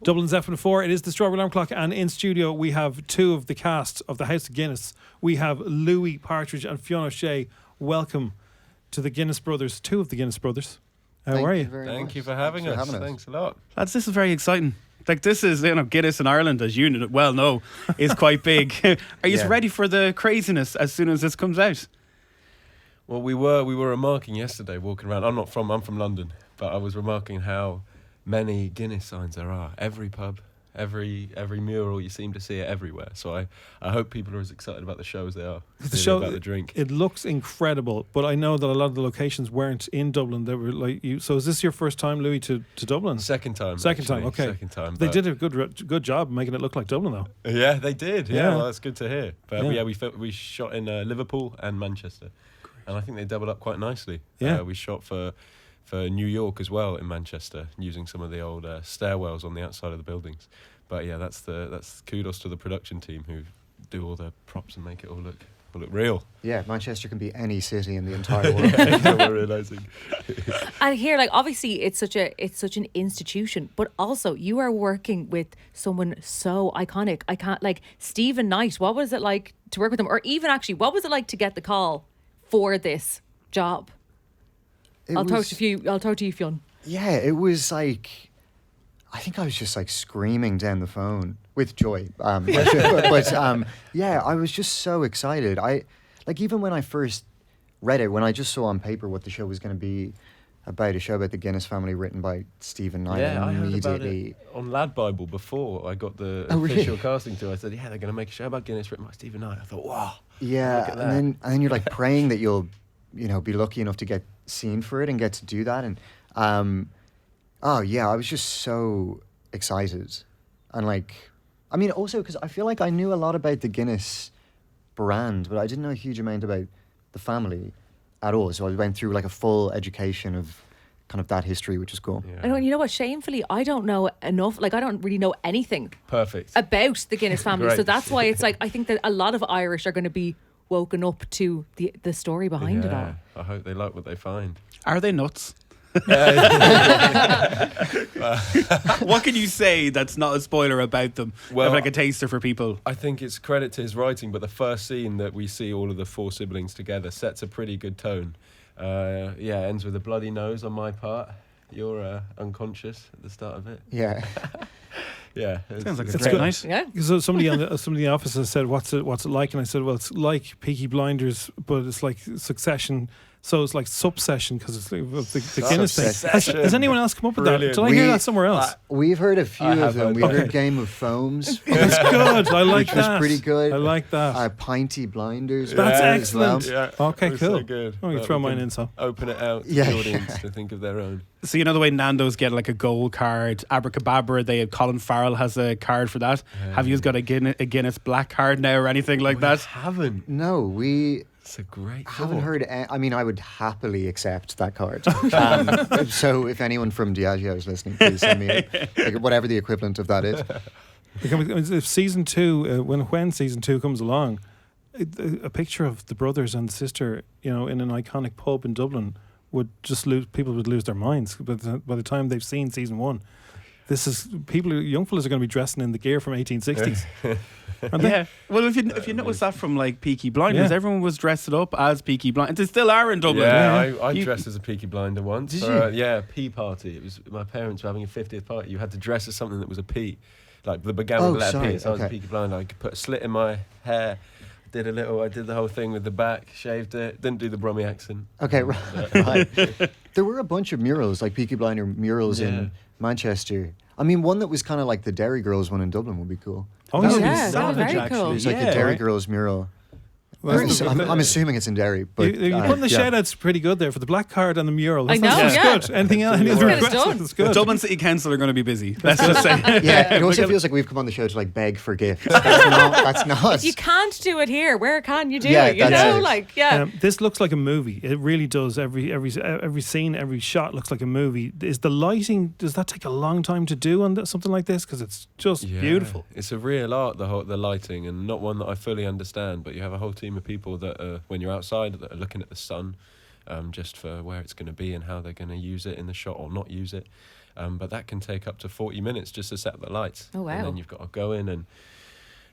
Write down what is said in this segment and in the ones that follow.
Dublin's FM104. It is the Strawberry Alarm Clock, and in studio we have two of the cast of the House of Guinness. We have Louis, Partridge and Fionn O'Shea. Welcome to the Guinness brothers, two of the Guinness brothers. How are you? Thank you for having us. Thanks a lot. Lads, this is very exciting. Like, this is, Guinness in Ireland, as you well know, is quite big. Are you ready for the craziness as soon as this comes out? Well, we were remarking yesterday, walking around. I'm from London, but I was remarking how many Guinness signs there are. Every pub, every mural, you seem to see it everywhere. So I hope people are as excited about the show as they are about the drink. It looks incredible, but I know that a lot of the locations weren't in Dublin. They were like you. So is this your first time, Louis, to Dublin? Second time. Okay. Second time. They did a good job making it look like Dublin, though. Yeah, they did. Yeah, well, that's good to hear. But we shot in Liverpool and Manchester. And I think they doubled up quite nicely. Yeah. We shot for New York as well in Manchester, using some of the old stairwells on the outside of the buildings. But yeah, that's kudos to the production team who do all the props and make it all look real. Yeah, Manchester can be any city in the entire world. That's what we're realising. And here, like, obviously it's such an institution, but also you are working with someone so iconic. I can't, like, Stephen Knight. What was it like to work with him? Or even actually, what was it like to get the call for this job? I'll throw it to you, Fionn. Yeah, it was like, I think I was just like screaming down the phone with joy. Yeah, I was just so excited. Even when I first read it, when I just saw on paper what the show was going to be about, a show about the Guinness family written by Stephen Knight. Yeah, I heard about it on Lad Bible before I got the official casting to. I said, yeah, they're going to make a show about Guinness wrton by Stephen Knight. I thought, wow. Yeah, and then you're like praying that you'll, be lucky enough to get seen for it and get to do that. And I was just so excited. And also because I feel like I knew a lot about the Guinness brand, but I didn't know a huge amount about the family at all. So I went through like a full education of kind of that history, which is cool. Yeah. And you know what? Shamefully, I don't know enough. Like, I don't really know anything about the Guinness family. So that's why it's like, I think that a lot of Irish are going to be woken up to the story behind it all. I hope they like what they find. Are they nuts? What can you say that's not a spoiler about them? Well, like a taster for people. I think it's credit to his writing, but the first scene that we see all of the four siblings together sets a pretty good tone. Ends with a bloody nose on my part. You're unconscious at the start of it. Yeah. Yeah, sounds like it's great night. Yeah. So somebody in the office has said, "What's it like?" And I said, "Well, it's like Peaky Blinders, but it's like Succession. So it's like Subsession because it's like the Guinness thing." Has anyone else come up with that? Did I hear that somewhere else? We've heard a few of them. We've heard Game of Foams. That's good. I like that. That's pretty good. I like that. Pinty Blinders. That's excellent. Yeah. Okay, cool. So good. I'm going to throw mine in, so. Open it out to the audience to think of their own. So you know the way Nando's get like a gold card, Abracadabra, Colin Farrell has a card for that. Have you got a Guinness black card now or anything like that? Haven't. No, It's a great haven't heard. I would happily accept that card. So if anyone from Diageo is listening, please send me whatever the equivalent of that is. If season 2, when season 2 comes along, a picture of the brothers and sister, in an iconic pub in Dublin would just people would lose their minds. But by the time they've seen season 1, young fellas are going to be dressing in the gear from 1860s. Yeah. Well, if you notice that from like Peaky Blinders, everyone was dressed up as Peaky Blinders. They still are in Dublin. Yeah, I dressed as a Peaky Blinder once. Did you? Yeah, pea party. It was my parents were having a 50th party. You had to dress as something that was a pea, like the began with the letter P. So I was a Peaky Blinder. I could put a slit in my hair. I did the whole thing with the back, shaved it, didn't do the Brummie accent. Okay, right. There were a bunch of murals, like Peaky Blinder murals in Manchester. I mean, one that was kind of like the Derry Girls one in Dublin would be cool. Oh, that would be very cool. It's like a Derry Girls mural. Well, I'm assuming it's in Derry, but you're putting the shout outs pretty good there for the black card and the mural. I know, That's good. Anything else? It's good. Dublin City Council are going to be busy. Let's just say. Yeah, it also feels like we've come on the show to like beg for gifts. That's not. If you can't do it here, where can you do it? This looks like a movie. It really does. Every scene, every shot looks like a movie. Is the lighting? Does that take a long time to do on something like this? Because it's just beautiful. It's a real art, the lighting, and not one that I fully understand. But you have a whole team of people that when you're outside that are looking at the sun just for where it's going to be and how they're going to use it in the shot or not use it. But that can take up to 40 minutes just to set the lights. Oh, wow. And then you've got to go in and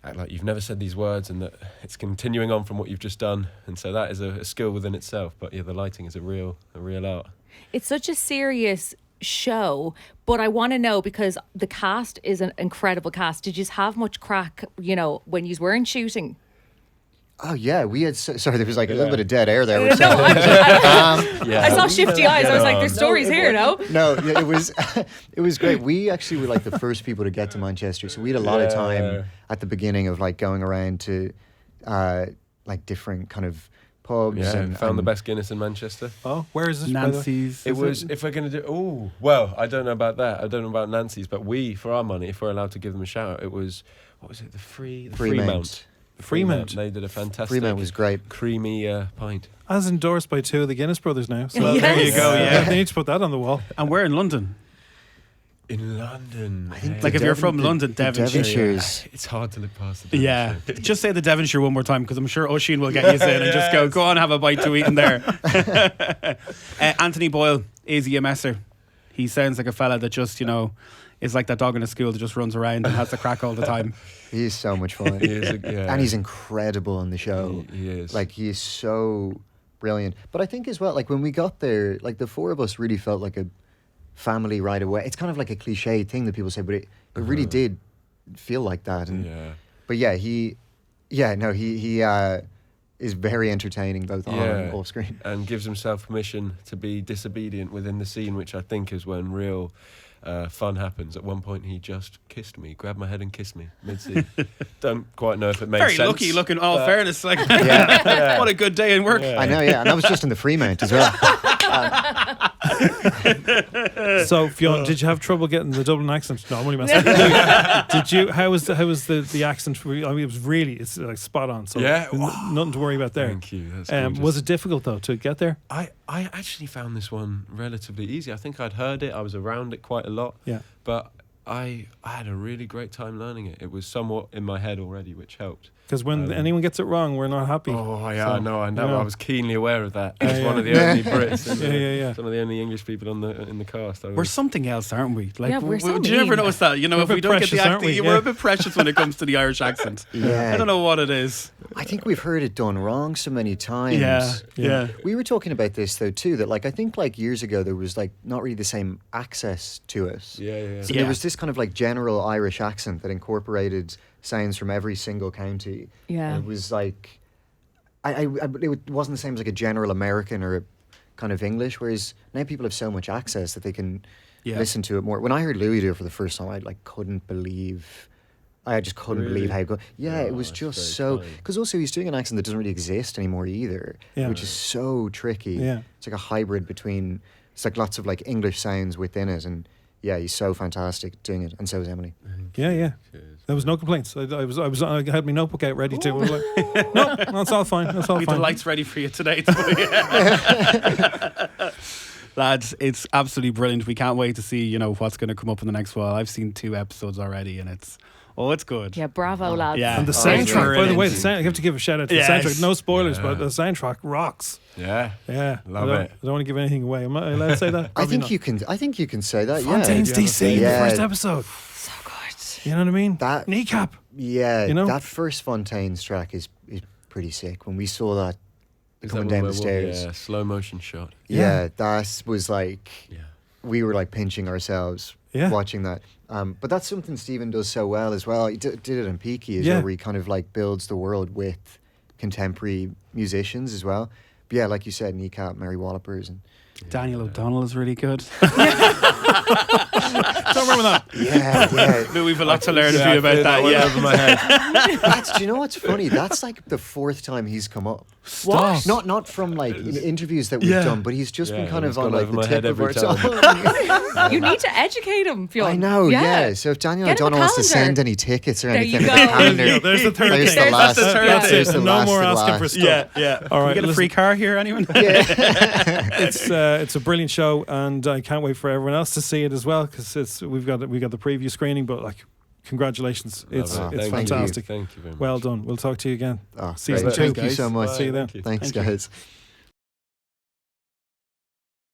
act like you've never said these words and that it's continuing on from what you've just done. And so that is a skill within itself. But yeah, the lighting is a real art. It's such a serious show, but I want to know, because the cast is an incredible cast. Did you have much crack, when you weren't shooting? Oh yeah, we had. Sorry, there was like a little bit of dead air there. No, I saw shifty eyes. I was like, "There's stories here, no?" No, it was it was great. We actually were like the first people to get to Manchester, so we had a lot of time at the beginning of like going around to like different kind of pubs. Yeah, and found the best Guinness in Manchester. Oh, where is this? by the way? Nancy's. It was, if we're going to do, I don't know about that. I don't know about Nancy's, but we, for our money, if we're allowed to give them a shout out, it was, what was it? The Fremount. Fremount. They did a fantastic. Fremount was great. Creamy pint. As endorsed by two of the Guinness brothers now. So Well, there you go. Yeah. they need to put that on the wall. And we're in London. In London. I think Like if you're from the London, Devonshire. Devonshire's. It's hard to look past the Yeah, Devonshire. just say the Devonshire one more time, because I'm sure Oisin will get you in and just go on, have a bite to eat in there. Anthony Boyle is he a messer? He sounds like a fella that just, is like that dog in a school that just runs around and has the crack all the time. He's so much fun. He is, And he's incredible on the show. He is. Like, he is so brilliant. But I think as well, like when we got there, like the four of us really felt like a family right away. It's kind of like a cliche thing that people say, but it really did feel like that. And but yeah, he is very entertaining both on and off screen. And gives himself permission to be disobedient within the scene, which I think is when real fun happens. At one point, he just kissed me, grabbed my head and kissed me mid-scene. Don't quite know if it made Very sense. lucky looking, all fairness. Like, Yeah. what a good day in work. I know, yeah. And I was just in the Fremount as well. So, Fionn, did you have trouble getting the Dublin accent? No, I'm only messing. Did you? How was the accent? For you? I mean, it's like spot on. So nothing to worry about there. Thank you. That's was it difficult though to get there? I actually found this one relatively easy. I think I'd heard it. I was around it quite a lot. Yeah. But I had a really great time learning it. It was somewhat in my head already, which helped. Because when anyone gets it wrong, we're not happy. Oh, yeah, So, I know. yeah. I was keenly aware of that. As Yeah, one of the yeah. only Brits, and Yeah. some of the only English people in the cast. We're something else, aren't we? Like, Yeah, we're so do you ever mean. notice that? We're If a we bit don't get the precious, aren't acting, we? we're Yeah. a bit precious when it comes to the Irish accent. Yeah. I don't know what it is. I think we've heard it done wrong so many times. Yeah. We were talking about this though too, that like I think like years ago there was like not really the same access to it. Yeah. So there was this kind of like general Irish accent that incorporated sounds from every single county. Yeah. And it was like, it wasn't the same as like a general American or a kind of English, whereas now people have so much access that they can listen to it more. When I heard Louis do it for the first time, I just couldn't believe how good. Yeah, it was that's just very so. kind. Because also he's doing an accent that doesn't really exist anymore either, which is so tricky. Yeah. It's like a hybrid between. It's like lots of like English sounds within it, and yeah, he's so fantastic doing it, and so is Emily. Yeah. There was no complaints. I had my notebook out ready to. I was like, no, that's all fine. That's all We've fine. the lights ready for you today. Lads, it's absolutely brilliant. We can't wait to see, what's going to come up in the next while. I've seen 2 episodes already, and it's good. Yeah, bravo, lads. Yeah. And the Oh, soundtrack, by the way, brilliant. I have to give a shout out to Yes. the soundtrack. No spoilers, Yeah. but the soundtrack rocks. Yeah. Yeah, Love I it. don't want to give anything away. Am I allowed to say that? I Probably think not. you can. I think you can say that. Fontaine's yeah. DC, the Yeah. first episode. So good. You know what I mean? That- Kneecap. Yeah, You know? that first Fontaine's track is pretty sick. When we saw that Is coming that down one the where- stairs, Yeah, slow motion shot. yeah, that was like Yeah. we were like pinching ourselves Yeah. watching that. But that's something Stephen does so well as well. He did it in Peaky as Yeah. well, where he kind of like builds the world with contemporary musicians as well. But yeah, like you said, Kneecap, Mary Wallopers, and Daniel O'Donnell is really good. Don't remember that. yeah. We've a lot to learn of Yeah, you I about feel that. went Yeah. over my head. Do you know what's funny? That's like the 4th time he's come up. What? Not from like in interviews that we've Yeah. done, but he's just been Yeah, kind it's of on gone like over the my tip head of every our time. tongue. You need to educate him, Fionn. I know, yeah. So if Daniel Get him a O'Donnell wants to calendar. send any tickets or There anything, you in the go. calendar, Yeah, there's the third there's thing. the last. That's the third That's thing. it. There's the No last more of the asking for last. stuff. Yeah. All right, You get a listen. free car here, anyone? It's a brilliant show, and I can't wait for everyone else to see it as well, because we've got the preview screening. But like, congratulations, it's Love it. it's Thank you. fantastic. Thank you very much. Well done. We'll talk to you again. Oh, Season great. 2. Thank you so much. See you then. Thank you. Thanks, Thank you. guys.